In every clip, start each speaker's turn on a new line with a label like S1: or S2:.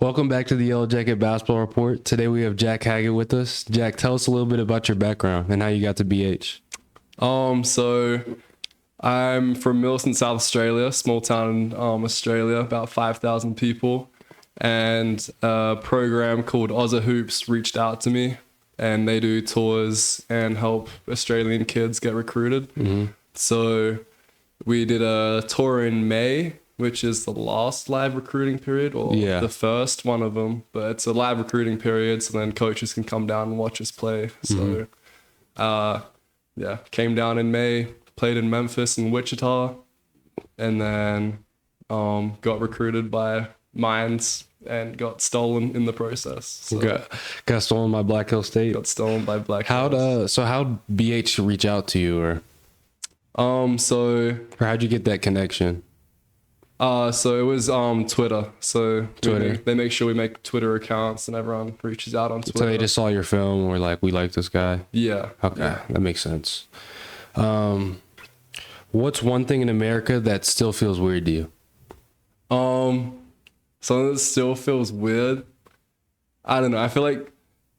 S1: Welcome back to the Yellow Jacket Basketball Report. Today we have Jack Haggett with us. Jack, tell us a little bit about your background and how you got to BH.
S2: So I'm from Millicent, South Australia, small town in Australia, about 5,000 people. And a program called Auza Hoops reached out to me, and they do tours and help Australian kids get recruited. So we did a tour in May, which is the last live recruiting period, or the first one of them. But it's a live recruiting period, so then coaches can come down and watch us play. So, came down in May, played in Memphis and Wichita, and then got recruited by Mines and got stolen in the process. So
S1: Got stolen by Black Hill State.
S2: got stolen by Black Hills.
S1: How'd BH reach out to you, or how'd you get that connection?
S2: So it was Twitter. So
S1: Twitter.
S2: They make sure we make Twitter accounts, and everyone reaches out on Twitter.
S1: So they just saw your film and were like, we like this guy?
S2: Yeah.
S1: Okay, that makes sense. What's one thing in America that still feels weird to you?
S2: Something that still feels weird. I don't know. I feel like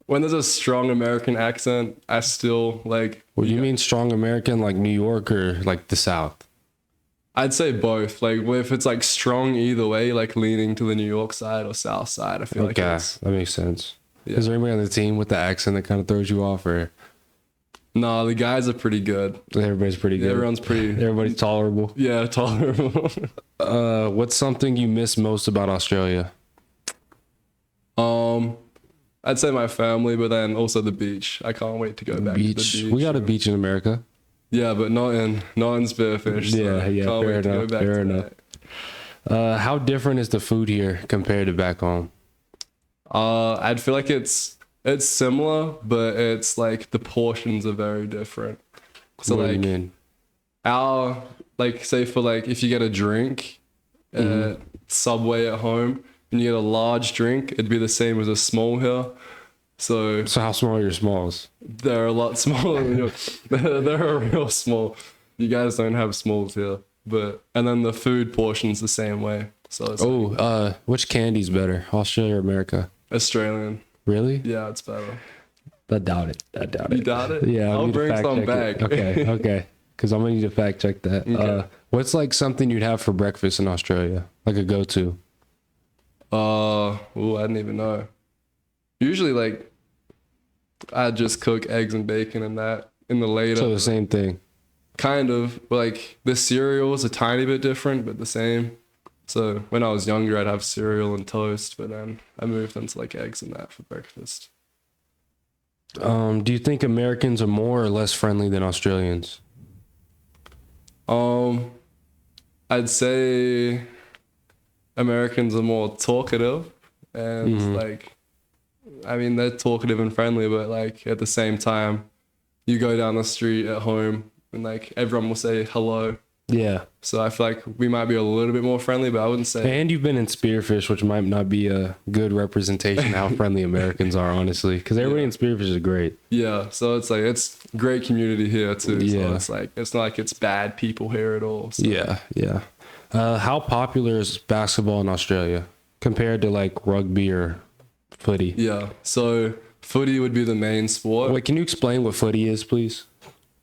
S2: when there's a strong American accent, I still like.
S1: What do you mean strong American, like New York or like the South?
S2: I'd say both. Like if it's like strong either way, like leaning to the New York side or South side, I feel like
S1: that makes sense.
S2: Yeah.
S1: Is there anybody on the team with the accent that kind of throws you off, or
S2: no, the guys are pretty good.
S1: everybody's pretty good? Everybody's tolerable.
S2: Yeah, tolerable.
S1: What's something you miss most about Australia?
S2: I'd say my family, but then also the beach. I can't wait to go back to the beach.
S1: We got a beach in America.
S2: Yeah, but not in Spearfish. So
S1: Fair enough. How different is the food here compared to back home?
S2: I'd feel like it's similar, but it's like the portions are very different. So
S1: What do you mean?
S2: our, like, say for like if you get a drink at Subway at home and you get a large drink, it'd be the same as a small here. So
S1: how small are your smalls?
S2: they're a lot smaller than yours. They're real small. You guys don't have smalls here. And then the food portion's the same way. So it's
S1: which candy's better, Australia or America?
S2: Australian.
S1: Really?
S2: Yeah, it's better.
S1: I doubt it.
S2: You doubt it?
S1: Yeah,
S2: I'll
S1: need to
S2: bring
S1: fact
S2: some
S1: check
S2: back.
S1: it. Okay. Because I'm gonna need to fact check that.
S2: Okay.
S1: What's like something you'd have for breakfast in Australia, like a go-to?
S2: I didn't even know. Usually, like, I'd just cook eggs and bacon and that in the later.
S1: So the same thing.
S2: Kind of. Like, the cereal's a tiny bit different, but the same. So when I was younger, I'd have cereal and toast, but then I moved into like eggs and that for breakfast.
S1: Do you think Americans are more or less friendly than Australians?
S2: I'd say Americans are more talkative and they're talkative and friendly, but like at the same time, you go down the street at home and like everyone will say hello.
S1: Yeah.
S2: So I feel like we might be a little bit more friendly, but I wouldn't say.
S1: And you've been in Spearfish, which might not be a good representation of how friendly Americans are, honestly, because everybody in Spearfish is great.
S2: Yeah, so it's like it's great community here too.
S1: Yeah.
S2: So it's like it's not like it's bad people here at all. So.
S1: Yeah. How popular is basketball in Australia compared to like rugby or footy?
S2: Yeah, so footy would be the main sport.
S1: Wait, can you explain what footy is, please?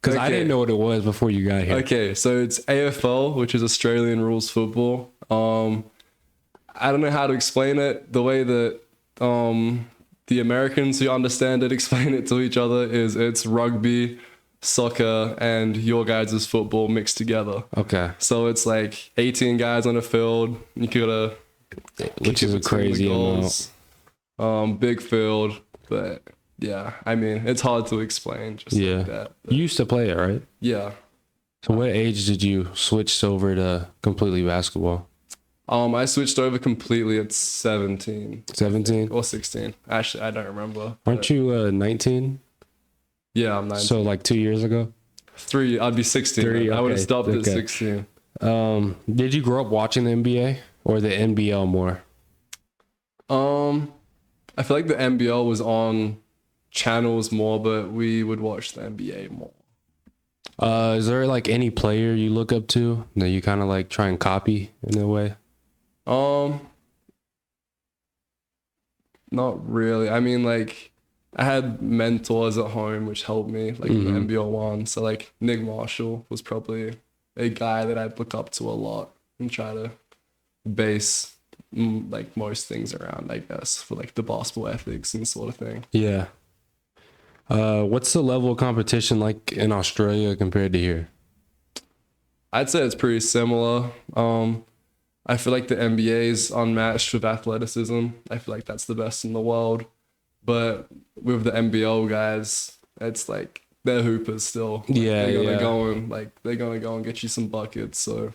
S1: Because I didn't know what it was before you got here.
S2: Okay, so it's AFL, which is Australian rules football. I don't know how to explain it. The way that the Americans who understand it explain it to each other is it's rugby, soccer, and your guys' football mixed together.
S1: Okay.
S2: So it's like 18 guys on a field. You gotta,
S1: which is a crazy amount.
S2: Big field, but yeah, I mean it's hard to explain. Just like that.
S1: You used to play it, right?
S2: Yeah.
S1: So what age did you switch over to completely basketball?
S2: I switched over completely at 17.
S1: 17?
S2: Or 16. Actually, I don't remember.
S1: Aren't you 19?
S2: Yeah, I'm 19.
S1: So like 2 years ago?
S2: 3, I'd be 16.
S1: Three,
S2: I would have
S1: okay,
S2: stopped at
S1: okay.
S2: 16.
S1: Did you grow up watching the NBA or the NBL more?
S2: I feel like the NBL was on channels more, but we would watch the NBA more.
S1: Is there like any player you look up to that you kind of like try and copy in a way?
S2: Not really. I mean, like, I had mentors at home which helped me, like in the NBL one. So like Nick Marshall was probably a guy that I'd look up to a lot and try to base like most things around, I guess, for like the basketball ethics and sort of thing.
S1: Yeah. What's the level of competition like in Australia compared to here?
S2: I'd say it's pretty similar. I feel like the NBA is unmatched with athleticism. I feel like that's the best in the world. But with the NBL guys, it's like they're hoopers still. Like,
S1: Yeah,
S2: they're gonna
S1: yeah.
S2: go and they're gonna go and get you some buckets. So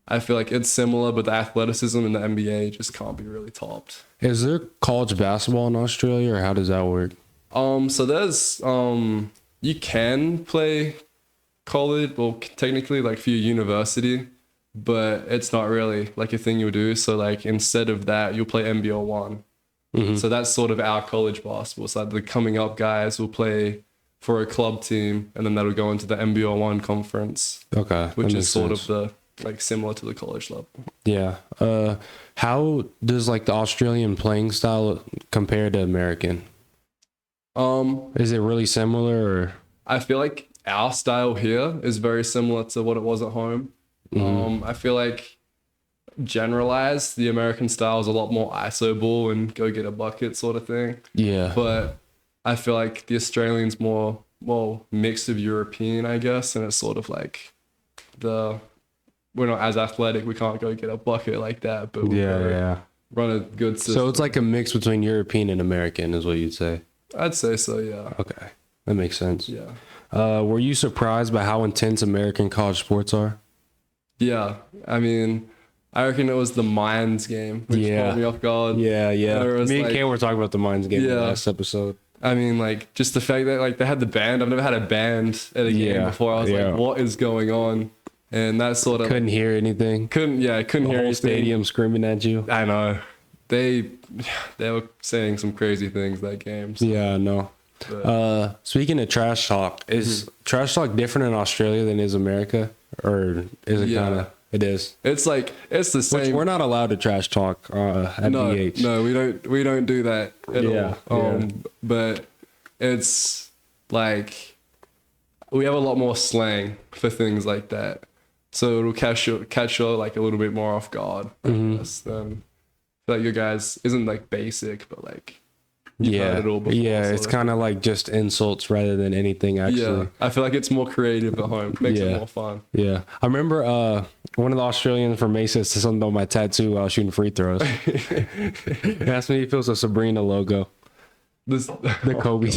S2: I feel like it's similar, but the athleticism in the NBA just can't be really topped.
S1: Is there college basketball in Australia, or how does that work?
S2: So there's you can play college, well technically like for your university, but it's not really like a thing you'll do. So like instead of that, you'll play NBL one. So that's sort of our college basketball. So the coming up guys will play for a club team, and then that'll go into the NBL one conference,
S1: Okay,
S2: which
S1: that
S2: is
S1: makes
S2: sort
S1: sense.
S2: of the like similar to the college level.
S1: Yeah. How does like the Australian playing style compare to American? Is it really similar, or?
S2: I feel like our style here is very similar to what it was at home. I feel like generalized, the American style is a lot more iso ball and go get a bucket sort of thing.
S1: Yeah.
S2: But I feel like the Australian's more mixed of European, I guess, and it's sort of like we're not as athletic. We can't go get a bucket like that, but we
S1: Yeah.
S2: run a good system.
S1: So it's like a mix between European and American, is what you'd say.
S2: I'd say so, yeah.
S1: Okay, that makes sense.
S2: Yeah.
S1: Were you surprised by how intense American college sports are?
S2: Yeah. I mean, I reckon it was the Mines game, which
S1: Yeah.
S2: caught me off guard.
S1: Yeah.
S2: There was,
S1: Me and
S2: like-
S1: Cam were talking about the Mines game in the
S2: Yeah.
S1: last episode.
S2: I mean, like, just the fact that, like, they had the band. I've never had a band at a game
S1: Yeah,
S2: before. I was
S1: yeah.
S2: like, what is going on? And that sort of...
S1: Couldn't hear anything.
S2: Couldn't
S1: The
S2: hear
S1: whole
S2: anything.
S1: stadium screaming at you.
S2: I know. They were saying some crazy things that game. So,
S1: Yeah, no.
S2: but-
S1: Speaking of trash talk, is trash talk different in Australia than is America, or is it
S2: Yeah.
S1: kind of? It is.
S2: it's like, it's the
S1: Which
S2: same.
S1: we're not allowed to trash talk at
S2: no,
S1: BH.
S2: no, we don't do that at
S1: Yeah,
S2: all.
S1: yeah.
S2: But it's like we have a lot more slang for things like that, so it'll catch you like a little bit more off guard. I guess, than I feel like your guys isn't like basic, but like you've
S1: Yeah,
S2: heard it all before,
S1: yeah.
S2: sort
S1: It's
S2: of.
S1: kind of like just insults rather than anything actually.
S2: Yeah, I feel like it's more creative at home. Makes it
S1: Yeah.
S2: more fun.
S1: Yeah. I remember one of the Australians from Mesa said something on my tattoo while shooting free throws. He asked me if it was a Sabrina logo.
S2: This
S1: The Kobe.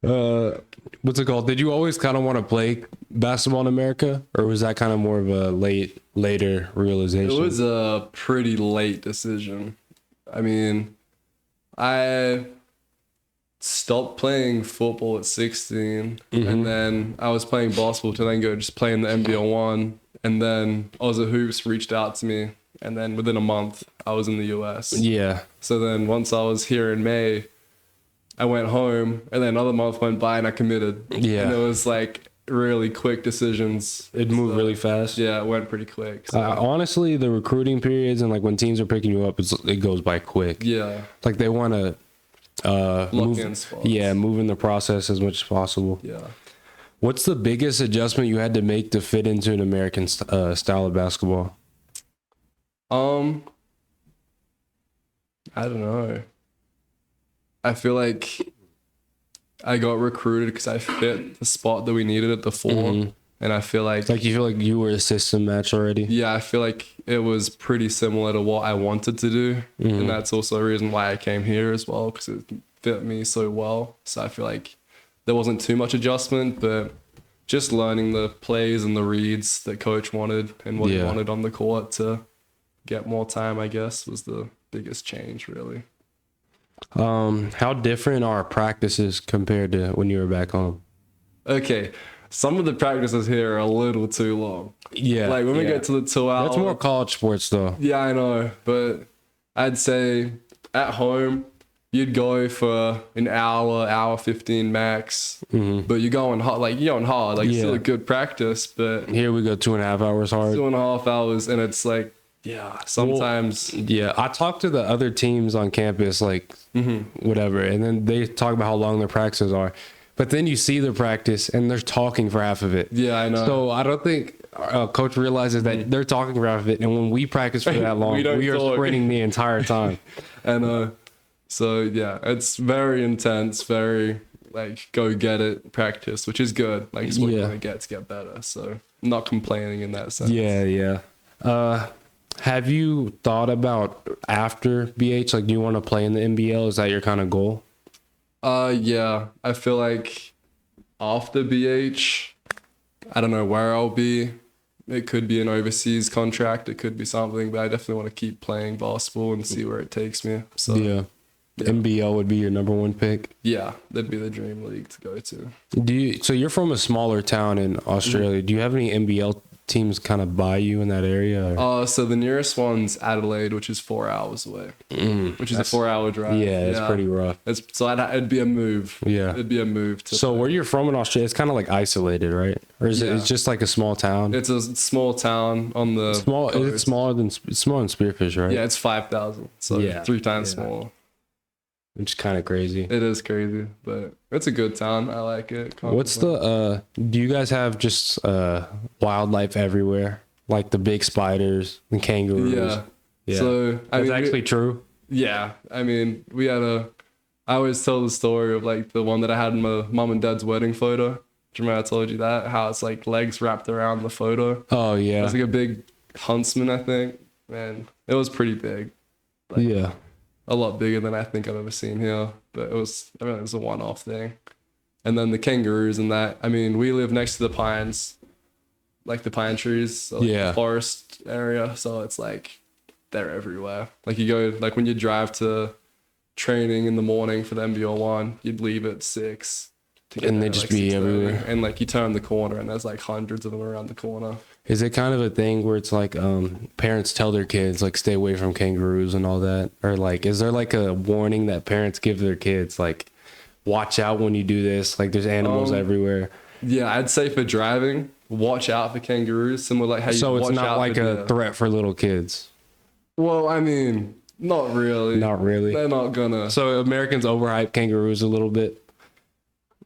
S1: What's it called? Did you always kind of want to play basketball in America, or was that kind of more of a later realization?
S2: It was a pretty late decision. I mean, I stopped playing football at 16, and then I was playing basketball to then go just play in the NBL one, and then Ozza Hoops reached out to me, and then within a month I was in the US.
S1: Yeah.
S2: So then once I was here in May, I went home, and then another month went by and I committed.
S1: Yeah.
S2: And it was like really quick decisions.
S1: It moved really fast.
S2: Yeah, it went pretty quick. So,
S1: Honestly, the recruiting periods and like when teams are picking you up, it goes by quick.
S2: yeah.
S1: Like they want to
S2: Lock in spots.
S1: move in the process as much as possible.
S2: Yeah.
S1: What's the biggest adjustment you had to make to fit into an American style of basketball?
S2: I don't know. I feel like I got recruited because I fit the spot that we needed at the 4, and I feel like,
S1: Like you feel like you were a system match already?
S2: yeah, I feel like it was pretty similar to what I wanted to do, and that's also a reason why I came here as well, because it fit me so well. So I feel like there wasn't too much adjustment, but just learning the plays and the reads that coach wanted and what he
S1: Yeah.
S2: wanted on the court to get more time, I guess, was the biggest change, really.
S1: How different are practices compared to when you were back home?
S2: Okay, some of the practices here are a little too long.
S1: Yeah.
S2: Like when we get to the 2 hour.
S1: That's more college sports though.
S2: Yeah, I know, but I'd say at home you'd go for an hour 15 max, but you're going hard, like you're going hard, like
S1: Yeah.
S2: still a good practice, but
S1: Here we go 2.5 hours hard.
S2: 2.5 hours, and it's like Yeah, sometimes.
S1: Yeah, I talked to the other teams on campus, like whatever, and then they talk about how long their practices are. But then you see their practice, and they're talking for half of it.
S2: Yeah, I know.
S1: So I don't think coach realizes that they're talking for half of it, and when we practice for that long,
S2: don't
S1: we are
S2: talk.
S1: sprinting the entire time.
S2: I know. So yeah, it's very intense, very like go get it practice, which is good. Like it's what you
S1: Yeah.
S2: want to get better. So I'm not complaining in that sense.
S1: Yeah. Have you thought about after BH? Like, do you want to play in the NBL? Is that your kind of goal?
S2: Yeah. I feel like after BH, I don't know where I'll be. It could be an overseas contract. It could be something, but I definitely want to keep playing basketball and see where it takes me. So
S1: Yeah. NBL would be your number one pick.
S2: yeah, that'd be the dream league to go to.
S1: So you're from a smaller town in Australia. Do you have any NBL teams kind of by you in that area? Or?
S2: So the nearest one's Adelaide, which is 4 hours away, which is a 4-hour drive.
S1: Yeah, it's pretty rough.
S2: It'd be a move.
S1: Yeah.
S2: It'd be a move to.
S1: So where you're from in Australia, it's kind of like isolated, right? Or is it?
S2: Yeah.
S1: It's just like a small town.
S2: It's a small town on the
S1: Small. Is it
S2: coast.
S1: smaller than Spearfish, right?
S2: Yeah, it's 5,000. So
S1: Yeah.
S2: 3 times
S1: Yeah.
S2: smaller.
S1: Which is kind of crazy.
S2: It is crazy, but it's a good town. I like it.
S1: What's the? Do you guys have just wildlife everywhere, like the big spiders and kangaroos?
S2: Yeah. So I
S1: That's
S2: mean,
S1: actually true.
S2: yeah. I mean, I always tell the story of like the one that I had in my mom and dad's wedding photo. Do you remember I told you that? How it's like legs wrapped around the photo.
S1: Oh yeah.
S2: It was like a big huntsman, I think. Man, it was pretty big.
S1: Yeah.
S2: A lot bigger than I think I've ever seen here. But it was a one-off thing. And then the kangaroos and that. I mean, we live next to the pines, like the pine trees, so like
S1: Yeah.
S2: the forest area. So it's like they're everywhere. Like you go, like when you drive to training in the morning for the MBO one, you'd leave at 6. To get
S1: And
S2: there
S1: they'd
S2: at,
S1: just
S2: like,
S1: be
S2: 6:30.
S1: everywhere.
S2: And like you turn the corner and there's like hundreds of them around the corner.
S1: Is it kind of a thing where it's like parents tell their kids like stay away from kangaroos and all that, or like is there like a warning that parents give their kids like watch out when you do this? Like there's animals everywhere.
S2: Yeah, I'd say for driving, watch out for kangaroos. Similar like how you
S1: So it's
S2: watch
S1: not
S2: out
S1: like
S2: for
S1: a
S2: deer.
S1: threat for little kids.
S2: Well, I mean, not really.
S1: Not really.
S2: They're not gonna.
S1: So Americans overhype kangaroos a little bit.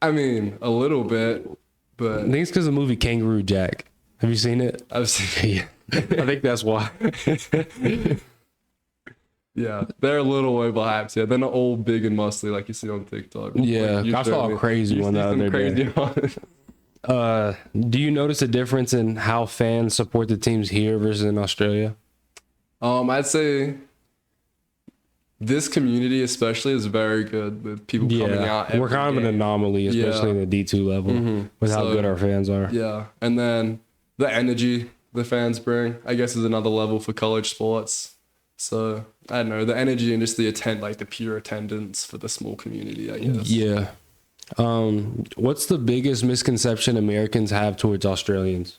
S2: I mean, a little bit,
S1: I
S2: but
S1: think it's because of the movie Kangaroo Jack. Have you seen it?
S2: I've seen.
S1: Yeah. I think that's why.
S2: Yeah, they're a little overhyped. Yeah, they're not all big and muscly like you see on TikTok.
S1: Yeah,
S2: Like, you
S1: I
S2: showed
S1: saw a
S2: me.
S1: crazy
S2: You
S1: one
S2: see
S1: the
S2: some
S1: other day.
S2: crazy one.
S1: Do you notice a difference in how fans support the teams here versus in Australia?
S2: I'd say this community especially is very good with people coming out.
S1: we're
S2: every
S1: kind of an
S2: game.
S1: anomaly, especially in the D2 level, with how
S2: So-
S1: good our fans are.
S2: Yeah, and then the energy the fans bring, I guess, is another level for college sports. So I don't know, the energy and just the pure attendance for the small community, I guess.
S1: Yeah. What's the biggest misconception Americans have towards Australians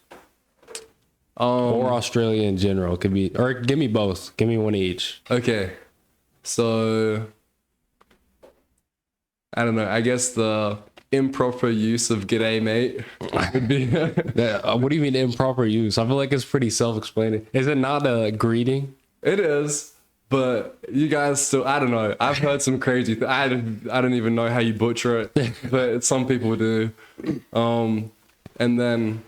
S1: or Australia in general? Could be, or give me both. Give me one each.
S2: Okay, so I don't know. I guess the improper use of "g'day, mate" would be.
S1: What do you mean improper use? I feel like it's pretty self-explaining. Is it not a greeting?
S2: It is, but you guys still. I don't know. I've heard some crazy. I don't even know how you butcher it, but some people do. And then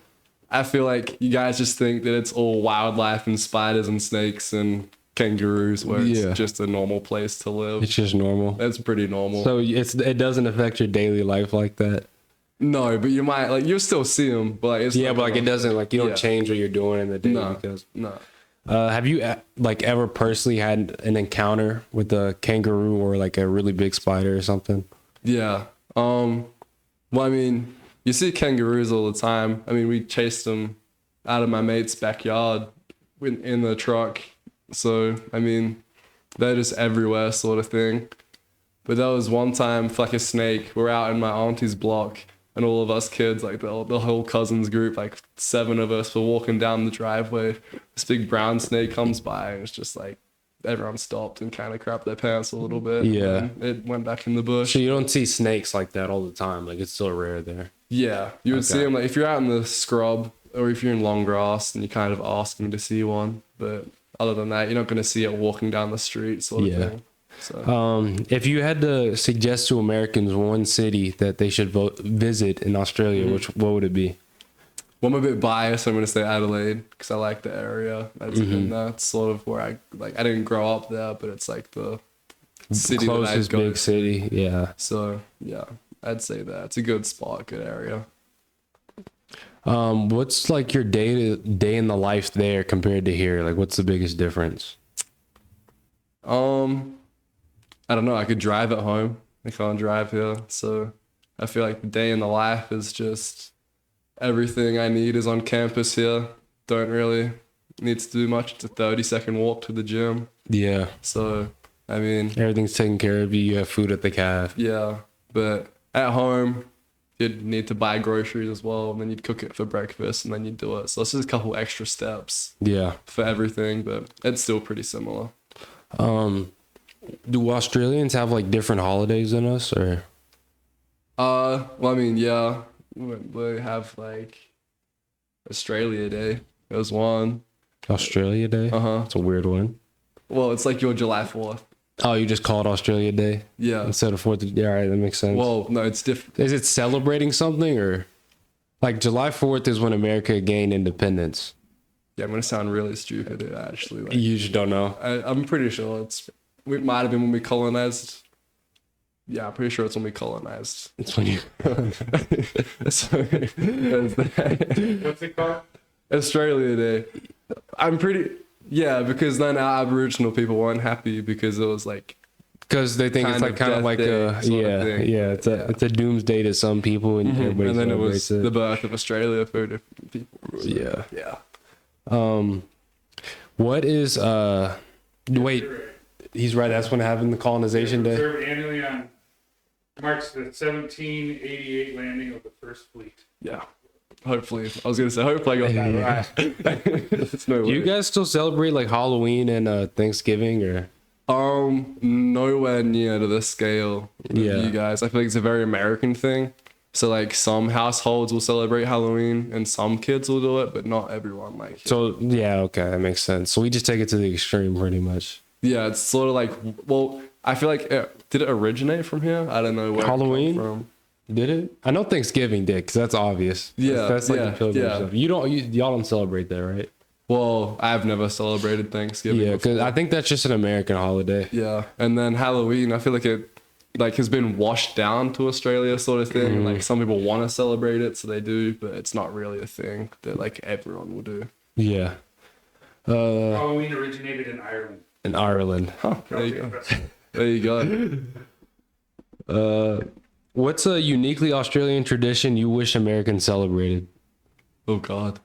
S2: I feel like you guys just think that it's all wildlife and spiders and snakes and kangaroos, where it's
S1: Yeah.
S2: just a normal place to live.
S1: It's just normal.
S2: That's pretty normal.
S1: So it doesn't affect your daily life like that.
S2: No, but you might you'll still see them, but like, it's
S1: Yeah,
S2: not
S1: but like
S2: gonna-
S1: it doesn't like you don't
S2: Yeah.
S1: change what you're doing in the day
S2: No,
S1: because.
S2: no.
S1: Have you like ever personally had an encounter with a kangaroo or like a really big spider or something?
S2: Yeah. Well, I mean, you see kangaroos all the time. I mean, we chased them out of my mate's backyard in the truck. So, I mean, they're just everywhere sort of thing. But there was one time for like a snake. We're out in my auntie's block and all of us kids, like the whole cousins group, like 7 of us were walking down the driveway. This big brown snake comes by and it's just like everyone stopped and kind of crapped their pants a little bit.
S1: Yeah.
S2: And it went back in the bush.
S1: So you don't see snakes like that all the time. Like it's still rare there.
S2: Yeah, you would see
S1: Okay.
S2: them like if you're out in the scrub or if you're in long grass and you kind of asking to see one. But other than that, you're not gonna see it walking down the street sort of
S1: Yeah.
S2: thing. So
S1: If you had to suggest to Americans one city that they should visit in Australia, what would it be?
S2: well, I'm a bit biased. I'm gonna say Adelaide because I like the area. That's sort of where I like. I didn't grow up there, but it's like the city that I'd
S1: Closest
S2: go
S1: big city, yeah.
S2: So yeah, I'd say that it's a good spot, good area.
S1: What's like your day in the life there compared to here? Like, what's the biggest difference?
S2: I don't know. I could drive at home. I can't drive here, so I feel like the day in the life is just everything I need is on campus here. Don't really need to do much. It's a 30-second walk to the gym.
S1: Yeah,
S2: So I mean,
S1: everything's taken care of. You have food at the caf.
S2: yeah. But at home, you'd need to buy groceries as well, and then you'd cook it for breakfast, and then you'd do it. So it's just a couple extra steps
S1: Yeah.
S2: for everything, but it's still pretty similar.
S1: Do Australians have like different holidays than us, or?
S2: Well, I mean, yeah, we have like Australia Day. There's one.
S1: Australia Day?
S2: Uh-huh.
S1: It's a weird one.
S2: Well, it's like your July 4th.
S1: Oh, you just call it Australia Day
S2: Yeah.
S1: instead of 4th of... Yeah, all right, that makes sense.
S2: Well, no, it's different.
S1: Is it celebrating something, or... Like, July 4th is when America gained independence.
S2: Yeah, I'm gonna sound really stupid here, actually. Like,
S1: You just don't know.
S2: I'm pretty sure it might have been when we colonized. Yeah, I'm pretty sure it's when we colonized.
S1: It's when you...
S2: So, there's that.
S3: What's it called?
S2: Australia Day. I'm pretty... Yeah, because then our Aboriginal people weren't happy because it was like...
S1: Because they think it's like kind of
S2: Death
S1: like
S2: Day
S1: a...
S2: sort of
S1: Yeah,
S2: thing.
S1: yeah. It's a doomsday to some people, and everybody
S2: And then it was
S1: celebrates
S2: the birth of Australia for different people. So,
S1: Yeah.
S2: Yeah.
S1: What is... Wait, he's right. That's when happened, the colonization day?
S3: Observed annually on March the 1788 landing of the first fleet.
S2: Yeah. Hopefully. I was going to say, hopefully I got that right. There's no
S1: Do you
S2: way.
S1: guys still celebrate like Halloween and Thanksgiving, or?
S2: Nowhere near to the scale of
S1: Yeah.
S2: you guys. I feel like it's a very American thing. So like some households will celebrate Halloween and some kids will do it, but not everyone. Like
S1: So yeah, okay, that makes sense. So we just take it to the extreme, pretty much.
S2: yeah, it's sort of like, well, I feel like did it originate from here? I don't know where
S1: Halloween?
S2: it came from.
S1: Did it? I know Thanksgiving did, because that's obvious.
S2: Yeah,
S1: that's like
S2: yeah,
S1: the pilgrim
S2: yeah.
S1: stuff. Y'all don't celebrate that, right?
S2: Well, I've never celebrated Thanksgiving.
S1: Yeah,
S2: before.
S1: because I think that's just an American holiday.
S2: Yeah, and then Halloween, I feel like it like has been washed down to Australia sort of thing.
S1: Mm-hmm.
S2: Like some people want to celebrate it, so they do, but it's not really a thing that like everyone will do.
S1: Yeah.
S3: Halloween originated in Ireland.
S1: In Ireland.
S2: There you go. There you go.
S1: What's a uniquely Australian tradition you wish Americans celebrated?
S2: Oh God.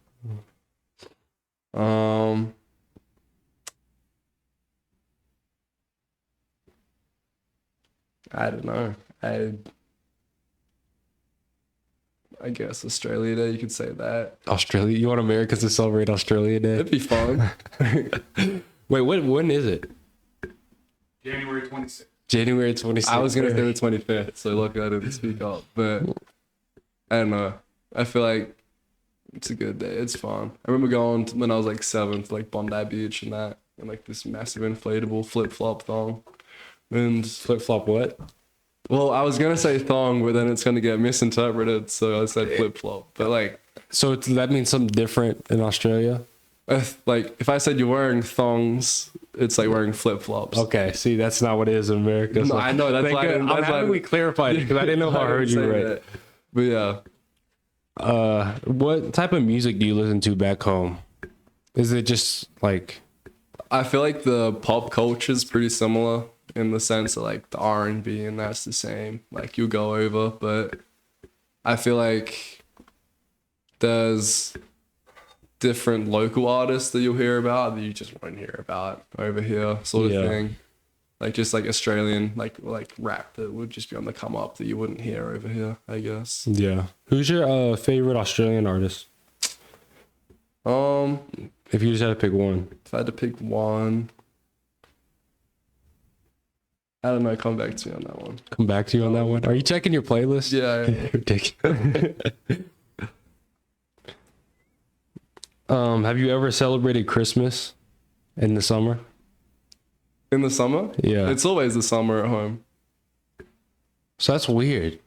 S2: I don't know. I guess Australia Day, you could say that.
S1: Australia? You want Americans to celebrate Australia Day?
S2: It'd be fun.
S1: Wait, when is it?
S3: January 26th.
S1: January 26th.
S2: I was gonna say the 25th, so luckily I didn't speak up. But I don't know. I feel like it's a good day. It's fun. I remember going when I was like 7 to like Bondi Beach and that, and like this massive inflatable flip flop thong. And
S1: Flip flop what?
S2: well, I was gonna say thong, but then it's gonna get misinterpreted, so I said flip flop. But like,
S1: That means something different in Australia?
S2: if I said you're wearing thongs, it's like wearing flip flops.
S1: Okay, see, that's not what it is in America.
S2: No, I know, that's why I didn't-
S1: I'm
S2: that's why I
S1: happy we clarified it, because I didn't know if I heard you
S2: say
S1: right.
S2: that. But yeah,
S1: What type of music do you listen to back home? Is it just like...
S2: I feel like the pop culture is pretty similar in the sense of like the R&B and that's the same. Like you'll go over, but I feel like there's different local artists that you'll hear about that you just won't hear about over here, sort of
S1: Yeah.
S2: thing. Like just like Australian like rap that would just be on the come up that you wouldn't hear over here, I guess.
S1: Yeah. Who's your favorite Australian artist? If you just had to pick one.
S2: If I had to pick one, I don't know. Come back to me on that one.
S1: Come back to you on that one. Are you checking your playlist?
S2: Yeah.
S1: Ridiculous. Have you ever celebrated Christmas? in the summer?
S2: In the summer?
S1: Yeah.
S2: It's always the summer at home.
S1: So that's weird.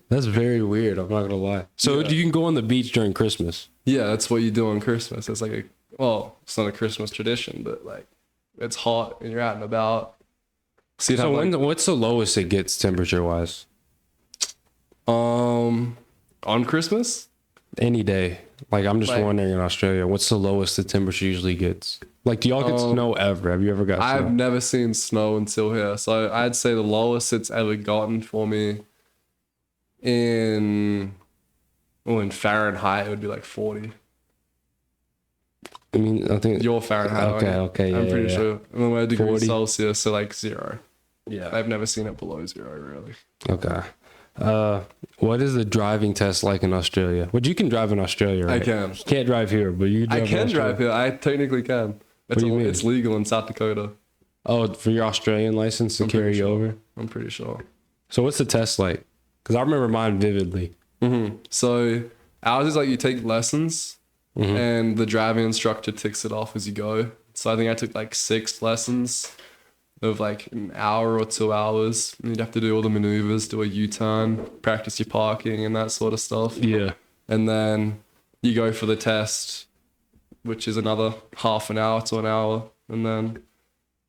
S1: That's very weird. I'm not gonna lie. So
S2: Yeah.
S1: you can go on the beach during Christmas.
S2: Yeah, that's what you do on Christmas. It's like it's not a Christmas tradition, but like it's hot and you're out and about. So you'd
S1: So
S2: have
S1: what's the lowest it gets temperature wise?
S2: on Christmas?
S1: Any day. Like I'm just
S2: Like-
S1: wondering in Australia, what's the lowest the temperature usually gets? Like, do y'all get snow ever? Have you ever got
S2: I've
S1: snow?
S2: never seen snow until here. So I'd say the lowest it's ever gotten for me in Fahrenheit it would be like 40.
S1: I mean, I think.
S2: Your Fahrenheit.
S1: Okay,
S2: right?
S1: okay,
S2: I'm
S1: yeah,
S2: pretty
S1: yeah.
S2: sure. And then we're degrees
S1: 40.
S2: Celsius, so like 0.
S1: Yeah.
S2: I've never seen it below 0 really.
S1: Okay. What is the driving test like in Australia? Well, you can drive in Australia, right?
S2: I can.
S1: You can't drive here, but you
S2: I
S1: drive in
S2: can
S1: Australia.
S2: drive here. I technically can.
S1: do you mean?
S2: It's legal in South Dakota.
S1: Oh, for your Australian license to
S2: I'm pretty
S1: carry you
S2: sure.
S1: over?
S2: I'm pretty sure.
S1: So what's the test like? Because I remember mine vividly.
S2: So ours is like you take lessons
S1: Mm-hmm.
S2: and the driving instructor ticks it off as you go. So I think I took like 6 lessons of like an hour or 2 hours. And you'd have to do all the maneuvers, do a U-turn, practice your parking and that sort of stuff.
S1: Yeah.
S2: And then you go for the test, which is another half an hour to an hour. And then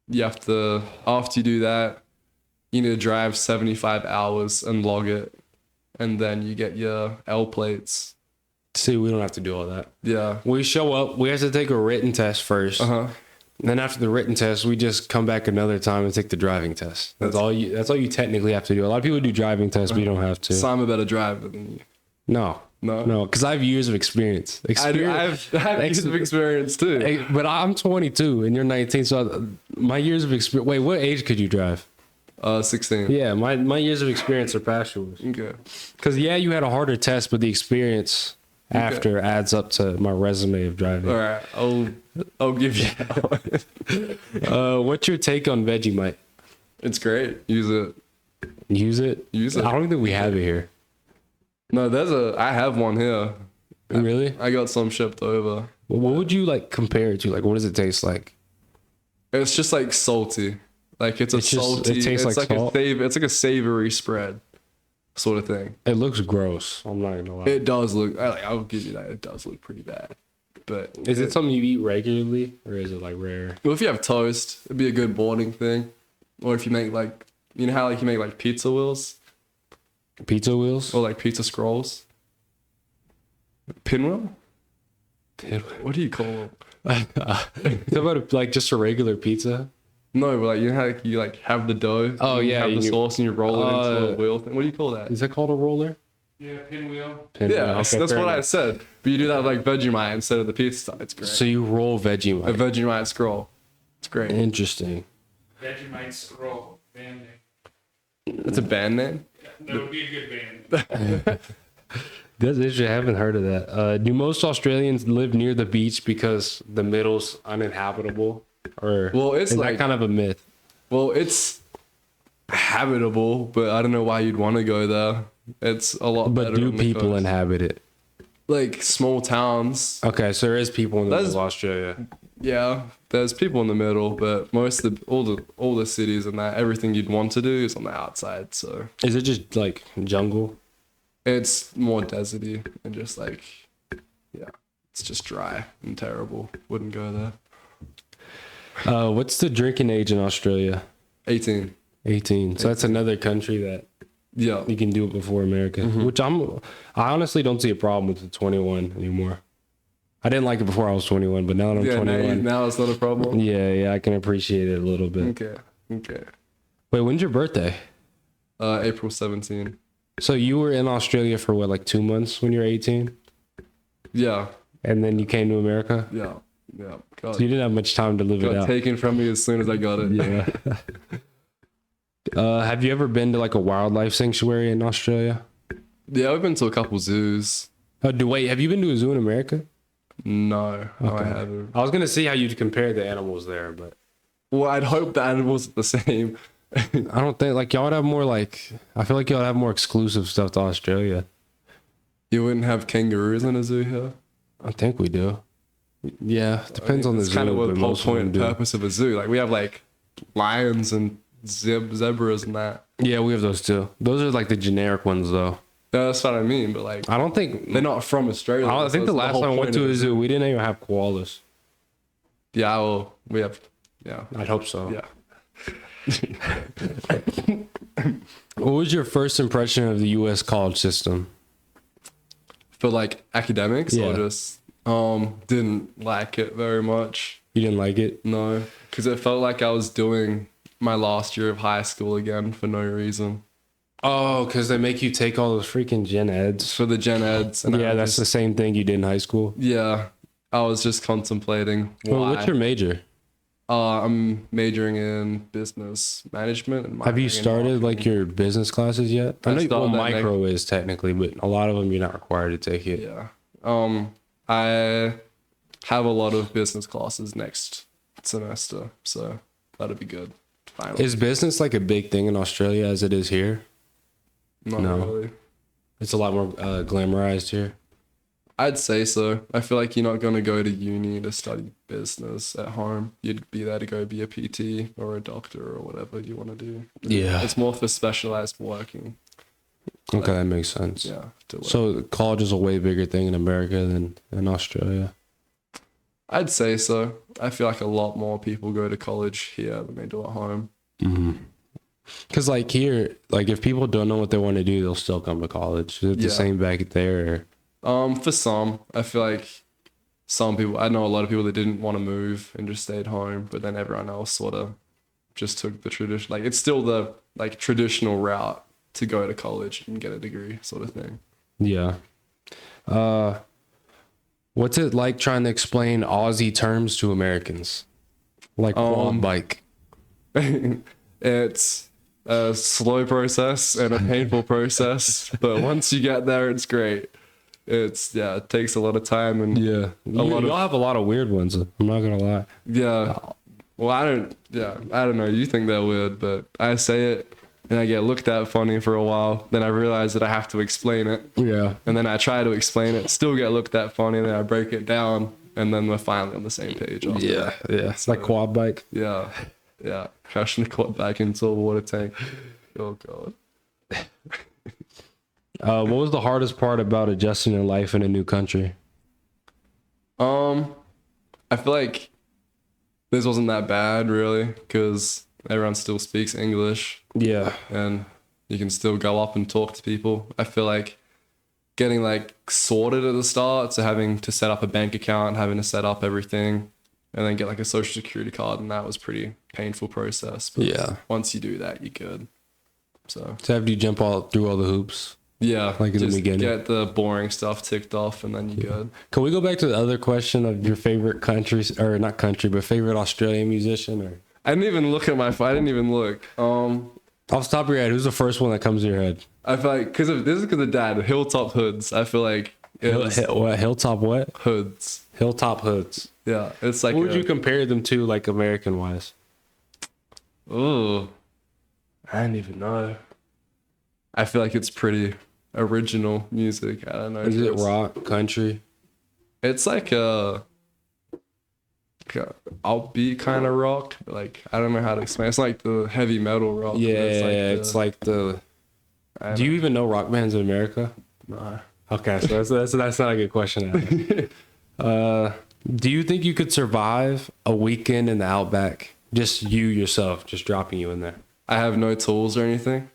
S2: you have to, after you do that, you need to drive 75 hours and log it. And then you get your L plates.
S1: See, we don't have to do all that.
S2: Yeah.
S1: We show up. We have to take a written test first.
S2: Uh-huh.
S1: Then after the written test, we just come back another time and take the driving test. That's all you. That's all you technically have to do. A lot of people do driving tests, but you don't have to.
S2: So I'm a better driver than you.
S1: No,
S2: No.
S1: no, because I have years of experience.
S2: I have years of experience too.
S1: Hey, but I'm 22 and you're 19, so my years of experience. Wait, what age could you drive?
S2: 16.
S1: Yeah, my years of experience surpass yours.
S2: Okay.
S1: Because yeah, you had a harder test, but the experience after adds up to my resume of driving.
S2: All right. I'll give you that one.
S1: What's your take on Vegemite?
S2: It's great. Use it.
S1: Use it?
S2: Use it.
S1: I don't think we have it here.
S2: No, I have one here.
S1: Really?
S2: I got some shipped over.
S1: Well, what would you like compare it to? Like, what does it taste like?
S2: It's just like salty. Like it's a
S1: It's just-
S2: salty.
S1: it tastes
S2: it's
S1: like
S2: like
S1: salt?
S2: it's like a savory spread, sort of thing.
S1: It looks gross. I'm not gonna lie.
S2: It does look. I'll give you that. It does look pretty bad. But
S1: Is it something you eat regularly, or is it like rare?
S2: well, if you have toast, it'd be a good morning thing. Or if you make like, you know how like you make like pizza wheels
S1: Pizza wheels?
S2: or like pizza scrolls. Pinwheel? What do you call them?
S1: It's about like just a regular pizza.
S2: No, but like you know how like, you like have the dough.
S1: Oh,
S2: and you
S1: yeah,
S2: have the
S1: you-
S2: sauce and you roll it into a wheel thing. What do you call that?
S1: Is that called a roller?
S3: Yeah, pinwheel.
S1: Pinwheel.
S2: Yeah,
S1: Okay,
S2: that's
S1: fair
S2: what I
S1: enough.
S2: said. But you do that with like Vegemite instead of the pizza. It's great.
S1: So you roll
S2: A
S1: Vegemite.
S2: Vegemite scroll. It's great.
S1: Interesting.
S3: Vegemite Scroll. Band name.
S2: That's a band name.
S3: That would be a good band.
S1: That's interesting. I haven't heard of that. Do most Australians live near the beach because the middle's uninhabitable, or
S2: Well, it's
S1: is
S2: like-
S1: that kind of a myth?
S2: Well, it's habitable, but I don't know why you'd want to go there. It's a lot
S1: But
S2: better.
S1: do
S2: on the
S1: people
S2: coast.
S1: inhabit it?
S2: like small towns?
S1: Okay, so there is people in the
S2: That's-
S1: middle of Australia.
S2: Yeah, there's people in the middle, but most of all the cities and that everything you'd want to do is on the outside. So
S1: Is it just like jungle?
S2: it's more deserty and just like, yeah, it's just dry and terrible. Wouldn't go there.
S1: What's the drinking age in Australia?
S2: 18.
S1: 18. So that's another country that
S2: Yeah.
S1: you can do it before America, which I honestly don't see a problem with the 21 anymore. I didn't like it before I was 21, but now that I'm
S2: Yeah,
S1: 21,
S2: now it's not a problem.
S1: yeah, I can appreciate it a little bit.
S2: Okay.
S1: Wait, when's your birthday?
S2: April 17.
S1: So you were in Australia for what, like 2 months when you were 18?
S2: Yeah.
S1: And then you came to America?
S2: Yeah. Got,
S1: So you didn't have much time to live it
S2: got
S1: out.
S2: taken from me as soon as I got it.
S1: Yeah. Have you ever been to like a wildlife sanctuary in Australia?
S2: Yeah, I've been to a couple zoos.
S1: Wait, have you been to a zoo in America?
S2: No, I
S1: Okay.
S2: haven't.
S1: I was gonna see how you'd compare the animals there, but
S2: Well, I'd hope the animals are the same.
S1: I don't think like y'all would have more like I feel like y'all would have more exclusive stuff to Australia.
S2: You wouldn't have kangaroos in a zoo here?
S1: I think we do. Yeah, depends on the
S2: It's
S1: zoo.
S2: kind of what
S1: but
S2: the whole
S1: most of
S2: point
S1: them
S2: and
S1: do.
S2: purpose of a zoo. Like we have like lions and zebras and that.
S1: Yeah, we have those too. Those are like the generic ones, though.
S2: Yeah, that's what I mean. But like
S1: I don't think.
S2: they're not from Australia.
S1: I
S2: so
S1: think the
S2: that's
S1: last
S2: whole
S1: time I went
S2: point
S1: to
S2: of
S1: a
S2: the
S1: zoo, we didn't even have koalas.
S2: Yeah, well, we have. Yeah,
S1: I'd hope so.
S2: yeah.
S1: What was your first impression of the U.S. college system?
S2: For like academics,
S1: Yeah.
S2: or just didn't like it very much.
S1: You didn't like it?
S2: No, because it felt like I was doing my last year of high school again for no reason.
S1: Oh, because they make you take all those freaking gen eds.
S2: For the gen eds. And
S1: Yeah,
S2: I
S1: that's the
S2: just,
S1: same thing you did in high school.
S2: yeah. I was just contemplating why.
S1: Well, what's your major?
S2: I'm majoring in business management. And
S1: Have you
S2: minoring in
S1: started like
S2: marketing.
S1: your business classes yet? I
S2: I
S1: know
S2: started that
S1: micro is technically, but a lot of them you're not required to take it.
S2: Yeah. I have a lot of business classes next semester, so that'll be good. Finally.
S1: Is business like a big thing in Australia as it is here?
S2: Not
S1: no.
S2: really.
S1: It's a lot more glamorized here.
S2: I'd say so. I feel like you're not going to go to uni to study business at home. You'd be there to go be a PT or a doctor or whatever you want to do.
S1: Yeah.
S2: It's more for specialized working.
S1: Okay, that makes sense.
S2: Yeah. To work.
S1: So college is a way bigger thing in America than in Australia.
S2: I'd say so. I feel like a lot more people go to college here than they do at home.
S1: Because like here, like if people don't know what they want to do, they'll still come to college. Is it the
S2: Yeah.
S1: same back there?
S2: For some, I feel like some people, I know a lot of people that didn't want to move and just stayed home, but then everyone else sort of just took the tradition. Like it's still the like traditional route to go to college and get a degree sort of thing.
S1: Yeah. What's it like trying to explain Aussie terms to Americans? Like quad bike.
S2: It's a slow process and a painful process, but once you get there, it's great. It takes a lot of time and
S1: Yeah. Y'all have a lot of weird ones. I'm not gonna lie.
S2: yeah. Well, I don't know. You think they're weird, but I say it and I get looked at funny for a while. Then I realize that I have to explain it.
S1: Yeah.
S2: And then I try to explain it, still get looked at funny, and then I break it down, and then we're finally on the same page. after
S1: Yeah.
S2: that.
S1: Yeah. It's like quad bike.
S2: Yeah. Yeah. Crashing the quad back into a water tank. Oh, God.
S1: What was the hardest part about adjusting your life in a new country?
S2: I feel like this wasn't that bad, really, because everyone still speaks English,
S1: Yeah.
S2: and you can still go up and talk to people. I feel like getting like sorted at the start, so having to set up a bank account, having to set up everything, and then get like a social security card, and that was pretty painful process. But
S1: Yeah.
S2: once you do that, you're good. So
S1: So after you jump through all the hoops.
S2: yeah,
S1: Like in the
S2: just
S1: beginning.
S2: get the boring stuff ticked off, and then you're good.
S1: Can we go back to the other question of your favorite countries, or not country, but favorite Australian musician? Or
S2: I didn't even look at my phone. I didn't even look.
S1: off the top of your head, who's the first one that comes to your head?
S2: I feel like because of Dad, Hilltop Hoods. I feel like it was
S1: Hilltop what?
S2: Hoods.
S1: Hilltop Hoods.
S2: Yeah, it's like
S1: What would you compare them to, like American wise?
S2: Oh, I don't even know. I feel like it's pretty original music. I don't know.
S1: Is it
S2: It's-
S1: rock, country?
S2: It's like a upbeat kind of rock. Like I don't know how to explain. It's like the heavy metal rock. but
S1: Yeah,
S2: it's like the- I
S1: Do you even know rock bands in America?
S2: no.
S1: Okay, so that's not a good question. Do you think you could survive a weekend in the outback? Just you yourself, just dropping you in there.
S2: I have no tools or anything.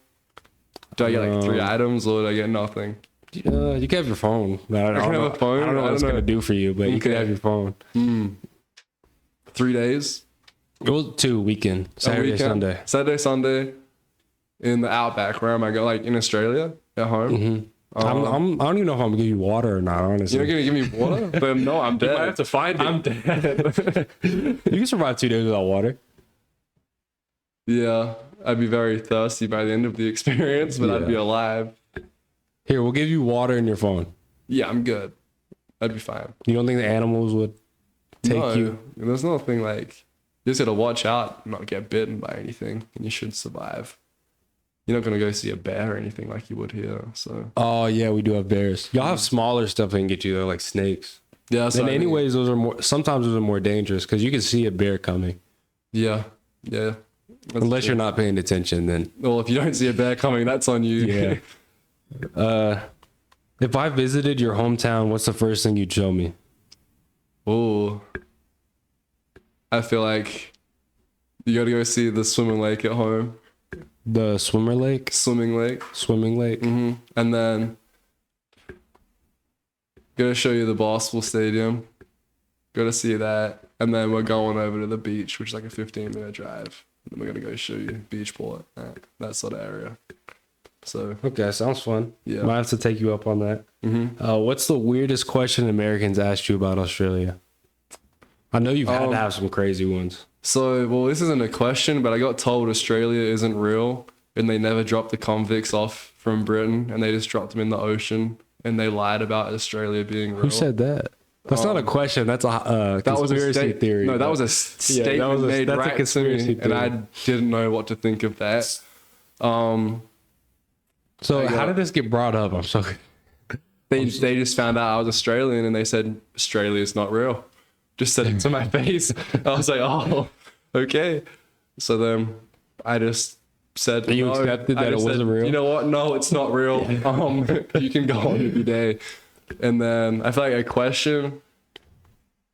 S2: Do I get like 3 items or do I get nothing?
S1: You can have your phone. I don't
S2: can
S1: know-
S2: have a phone?
S1: I don't know what
S2: I
S1: it's
S2: don't
S1: gonna
S2: know.
S1: do for you, but you could
S2: Okay.
S1: have your phone.
S2: 3 days.
S1: Well, 2 weekend,
S2: A
S1: Saturday,
S2: weekend?
S1: Sunday.
S2: Saturday, Sunday. In the outback. Where am I going? Like in Australia at home.
S1: I don't even know if I'm gonna give you water or not. Honestly,
S2: You're not gonna give me water? Then no, I'm dead.
S1: might have to find it.
S2: I'm dead.
S1: you can survive 2 days without water.
S2: Yeah, I'd be very thirsty by the end of the experience, but I'd be
S1: Yeah.
S2: alive.
S1: Here, we'll give you water and your phone.
S2: Yeah, I'm good. I'd be fine.
S1: You don't think the animals would take
S2: No,
S1: you?
S2: There's nothing like you just gotta watch out and not get bitten by anything, and you should survive. You're not gonna go see a bear or anything like you would here. So
S1: Oh yeah, we do have bears. Y'all have smaller stuff that can get you though, like snakes.
S2: Yeah. So
S1: And
S2: I mean,
S1: anyways, sometimes those are more dangerous because you can see a bear coming.
S2: yeah. Yeah. That's
S1: Unless
S2: true.
S1: you're not paying attention, then
S2: Well, if you don't see a bear coming, that's on you.
S1: yeah. If I visited your hometown, what's the first thing you'd show me?
S2: Oh. I feel like you gotta go see the swimming lake at home.
S1: The swimmer lake,
S2: Swimming lake.
S1: swimming lake.
S2: And then gotta show you the basketball stadium. Gotta see that. And then we're going over to the beach, which is like a 15-minute drive. And we're gonna go show you Beachport, that sort of area. So
S1: Okay, sounds fun.
S2: Yeah.
S1: Might have to take you up on that. What's the weirdest question Americans asked you about Australia? I know you've had to have some crazy ones.
S2: well, this isn't a question, but I got told Australia isn't real, and they never dropped the convicts off from Britain, and they just dropped them in the ocean, and they lied about Australia being real.
S1: Who said that? That's not a question. That's a
S2: that was a
S1: conspiracy theory.
S2: No, that was a
S1: that
S2: statement
S1: was
S2: made
S1: that's a
S2: right
S1: conspiracy
S2: to me, and I
S1: theory.
S2: didn't know what to think of that.
S1: So
S2: I
S1: how
S2: got-
S1: did this get brought up? I'm so.
S2: They just found out I was Australian, and they said Australia's not real. Just said it to my face. I was like, oh, okay. So then I just said,
S1: You
S2: no.
S1: accepted
S2: I
S1: that it
S2: just
S1: wasn't real?
S2: You know what? No, it's not real. You can go on with your day. And then I feel like a question.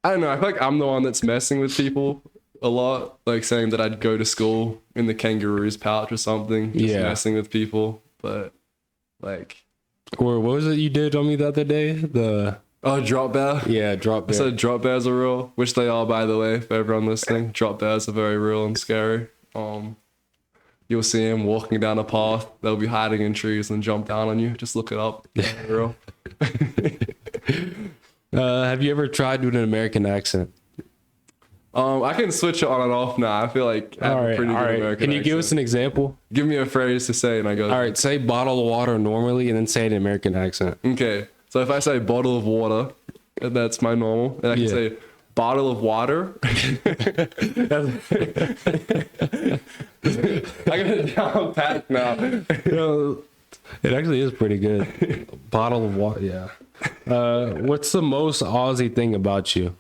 S2: I don't know. I feel like I'm the one that's messing with people a lot, like saying that I'd go to school in the kangaroo's pouch or something. Just
S1: Yeah.
S2: messing with people, but like,
S1: Or what was it you did on me the other day?
S2: oh, drop bear.
S1: Yeah, drop
S2: I
S1: bear.
S2: said drop bears are real, which they are, by the way, for everyone listening. Drop bears are very real and scary. You'll see them walking down a path. They'll be hiding in trees and jump down on you. Just look it up. They're real.
S1: Have you ever tried doing an American accent?
S2: I can switch it on and off now. I feel like I have
S1: All
S2: a
S1: right,
S2: pretty
S1: all
S2: good
S1: right.
S2: American
S1: Can you give us
S2: accent.
S1: an example?
S2: Give me a phrase to say and I go,
S1: All right, say bottle of water normally, and then say an American accent.
S2: okay. So if I say bottle of water, and that's my normal, and I can
S1: Yeah.
S2: say bottle of water. I got it down pat now.
S1: It actually is pretty good. Bottle of water, yeah. What's the most Aussie thing about you?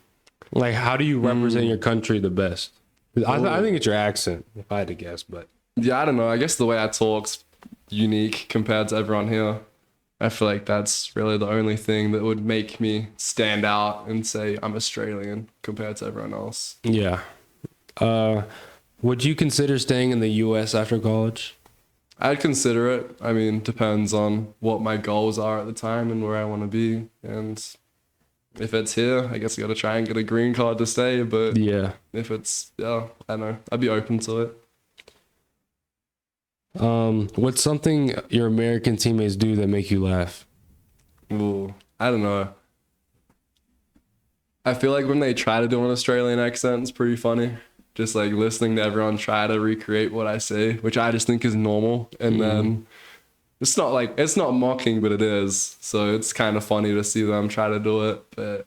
S1: Like, how do you represent your country the best? I think it's your accent, if I had to guess, but
S2: Yeah, I don't know. I guess the way I talk's unique compared to everyone here. I feel like that's really the only thing that would make me stand out and say I'm Australian compared to everyone else.
S1: yeah. Would you consider staying in the U.S. after college?
S2: I'd consider it. I mean, depends on what my goals are at the time and where I want to be. And if it's here, I guess I got to try and get a green card to stay. But
S1: Yeah.
S2: if it's, yeah, I don't know. I'd be open to it.
S1: What's something your American teammates do that make you laugh?
S2: Ooh, I don't know. I feel like when they try to do an Australian accent, it's pretty funny. Just like listening to everyone try to recreate what I say, which I just think is normal. And then it's not mocking, but it is. So it's kind of funny to see them try to do it. But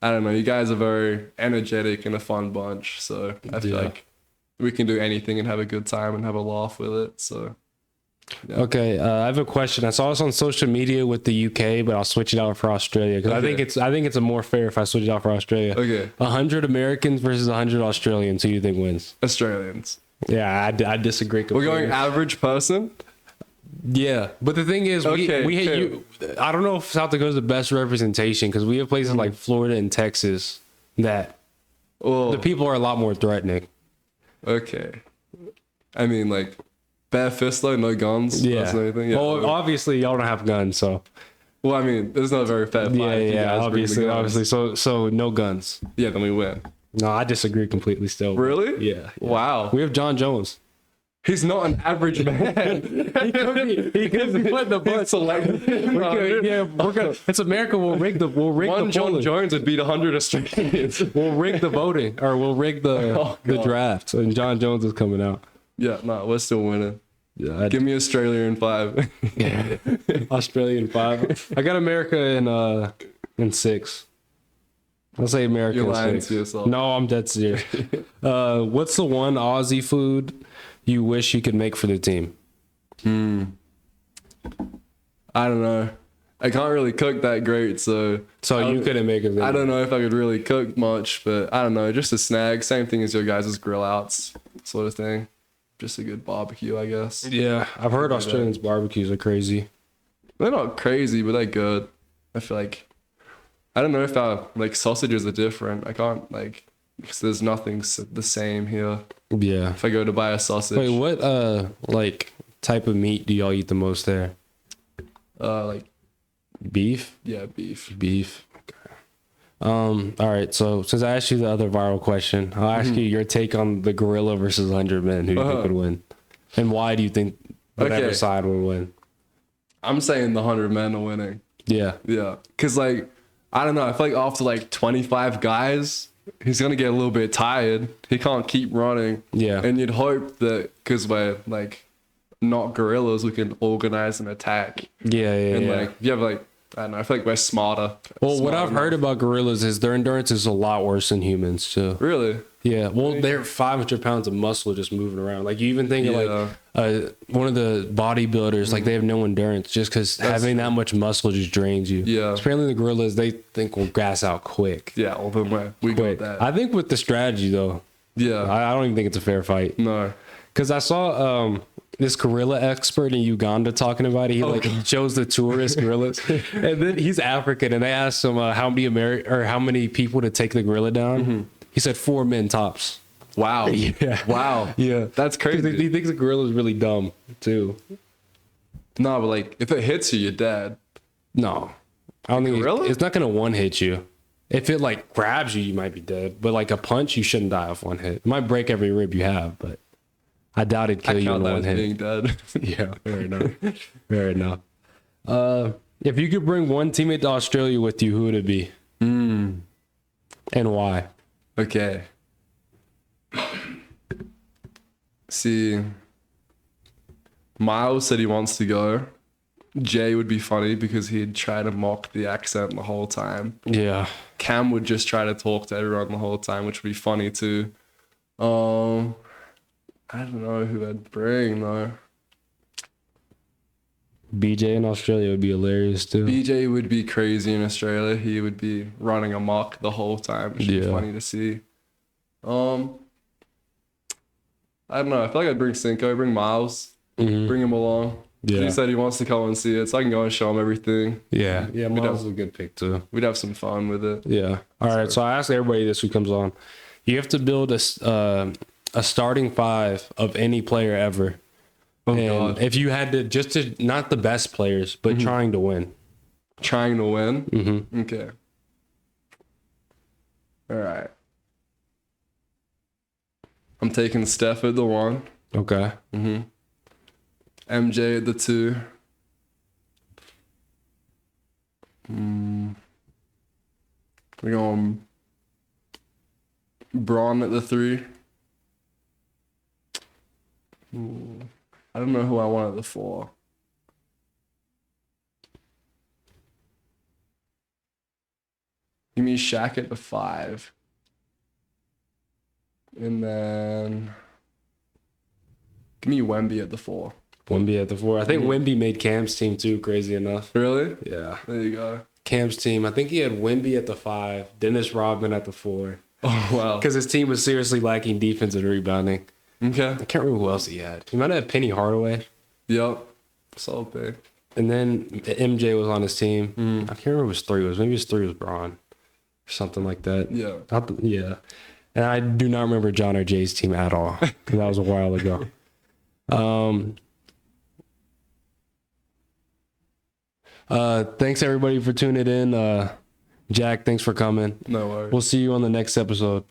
S2: I don't know. You guys are very energetic and a fun bunch. So I feel
S1: Yeah.
S2: like we can do anything and have a good time and have a laugh with it. So
S1: Okay, I have a question. I saw this on social media with the UK, but I'll switch it out for Australia because
S2: Okay.
S1: I think it's a more fair if I switch it out for Australia.
S2: okay,
S1: 100 Americans versus 100 Australians. Who do you think wins?
S2: Australians.
S1: Yeah, I disagree
S2: We're
S1: completely.
S2: going average person.
S1: Yeah, but the thing is,
S2: Okay,
S1: we hate
S2: okay.
S1: you. I don't know if South Dakota's the best representation because we have places like Florida and Texas that
S2: Oh,
S1: the people are a lot more threatening.
S2: okay. I mean, like, bare fist though, no guns.
S1: Yeah.
S2: That's anything. Yeah.
S1: Well, obviously y'all don't have guns, so
S2: Well, I mean, there's not a very fair fight.
S1: yeah,
S2: if you
S1: yeah.
S2: guys bring the
S1: Obviously,
S2: guns.
S1: obviously. So no guns.
S2: Yeah, then we win.
S1: No, I disagree completely. Still,
S2: Really?
S1: Yeah.
S2: Wow.
S1: We have John Jones.
S2: He's not an average man.
S1: He could be putting the
S2: He's
S1: butts.
S2: selected.
S1: Yeah, we're gonna. It's America. We'll rig the
S2: One John
S1: polling.
S2: Jones would beat 100 Australians.
S1: We'll rig the voting, or we'll rig the
S2: Oh,
S1: the
S2: God.
S1: draft. And John Jones is coming out.
S2: Yeah, no, we're still winning.
S1: Yeah,
S2: Give me Australia in 5.
S1: Australian 5. I got America in 6. I'll say America
S2: You're
S1: in
S2: lying
S1: 6.
S2: to yourself.
S1: No, I'm dead serious. What's the one Aussie food you wish you could make for the team?
S2: I don't know. I can't really cook that great, so
S1: So you couldn't make it.
S2: I don't know if I could really cook much, but I don't know, just a snag. Same thing as your guys' grill outs, sort of thing. Just a good barbecue, I guess.
S1: Yeah, I've heard Australians barbecues are crazy.
S2: They're not crazy, but they're good. I feel like I don't know if our like sausages are different. I can't like because there's nothing the same here.
S1: Yeah.
S2: If I go to buy a sausage,
S1: Wait, what like type of meat do y'all eat the most there?
S2: like
S1: Beef?
S2: yeah, beef.
S1: Beef. Okay. All right, so since I asked you the other viral question, I'll ask you your take on the gorilla versus 100 men. Who do you think would win? And why do you think whatever
S2: Okay.
S1: side would win?
S2: I'm saying the 100 men are winning.
S1: Yeah.
S2: Yeah, cause like I don't know. I feel like after like 25 guys, he's gonna get a little bit tired. He can't keep running.
S1: Yeah.
S2: And you'd hope that because we're like not gorillas, we can organize an attack.
S1: Yeah, yeah,
S2: And
S1: yeah.
S2: like if you have like I don't know. I feel like we're smarter.
S1: Well, what
S2: Smart
S1: I've heard about gorillas is their endurance is a lot worse than humans too.
S2: Really?
S1: Yeah, well, they're 500 pounds of muscle just moving around. Like you even think of like one of the bodybuilders, like they have no endurance just because having that much muscle just drains you.
S2: Yeah.
S1: Apparently the gorillas they think will gas out quick.
S2: Yeah. Well, then we got
S1: Wait,
S2: that.
S1: I think with the strategy though,
S2: Yeah.
S1: I don't even think it's a fair fight.
S2: No.
S1: Because I saw this gorilla expert in Uganda talking about it. He like shows the tourist gorillas, and then he's African, and they asked him how many people to take the gorilla down. He said 4 men tops.
S2: Wow.
S1: Yeah.
S2: Wow.
S1: Yeah,
S2: That's crazy.
S1: He thinks the gorilla is really dumb too.
S2: No, but like if it hits you, you're dead.
S1: No, I don't think
S2: Gorilla?
S1: it's not gonna one hit you. If it like grabs you, you might be dead. But like a punch, you shouldn't die off one hit. It might break every rib you have, but I doubt it'd kill
S2: I
S1: you in
S2: count that
S1: one
S2: as
S1: hit.
S2: being dead.
S1: Yeah, fair enough. Fair enough. If you could bring one teammate to Australia with you, who would it be? And why?
S2: Okay. See, Miles said he wants to go. Jay would be funny because he'd try to mock the accent the whole time.
S1: Yeah.
S2: Cam would just try to talk to everyone the whole time, which would be funny too. I don't know who I'd bring though.
S1: BJ in Australia would be hilarious too.
S2: BJ would be crazy in Australia. He would be running amok the whole time, which would be
S1: Yeah.
S2: funny to see. I don't know. I feel like I'd bring Cinco, bring Miles, bring him along.
S1: Yeah.
S2: He said he wants to come and see it, so I can go and show him everything.
S1: Yeah. Yeah,
S2: We'd
S1: Miles
S2: have-
S1: is a good pick too.
S2: We'd have some fun with it.
S1: Yeah. All right. So I asked everybody this who comes on. You have to build a starting 5 of any player ever.
S2: Oh
S1: And
S2: God.
S1: if you had to not the best players, but trying to win.
S2: Trying to win?
S1: Mm-hmm.
S2: Okay. All right. I'm taking Steph at the 1.
S1: Okay.
S2: MJ at the 2. We're going Braun at the 3. I don't know who I want at the 4. Give me Shaq at the 5. And then give me Wemby at the 4.
S1: Wemby at the 4. I think Wemby made Cam's team too, crazy enough.
S2: Really?
S1: Yeah.
S2: There you go.
S1: Cam's team. I think he had Wemby at the 5, Dennis Rodman at the 4.
S2: Oh, wow.
S1: Because his team was seriously lacking defense and rebounding.
S2: Okay.
S1: I can't remember who else he had. He might have had Penny Hardaway.
S2: Yep. Solid pick.
S1: And then MJ was on his team. I can't remember who his 3 was. Maybe his 3 was Braun. Or something like that.
S2: Yeah.
S1: Yeah. And I do not remember John or Jay's team at all. 'Cause that was a while ago. Thanks everybody for tuning in. Jack, thanks for coming.
S2: No worries.
S1: We'll see you on the next episode.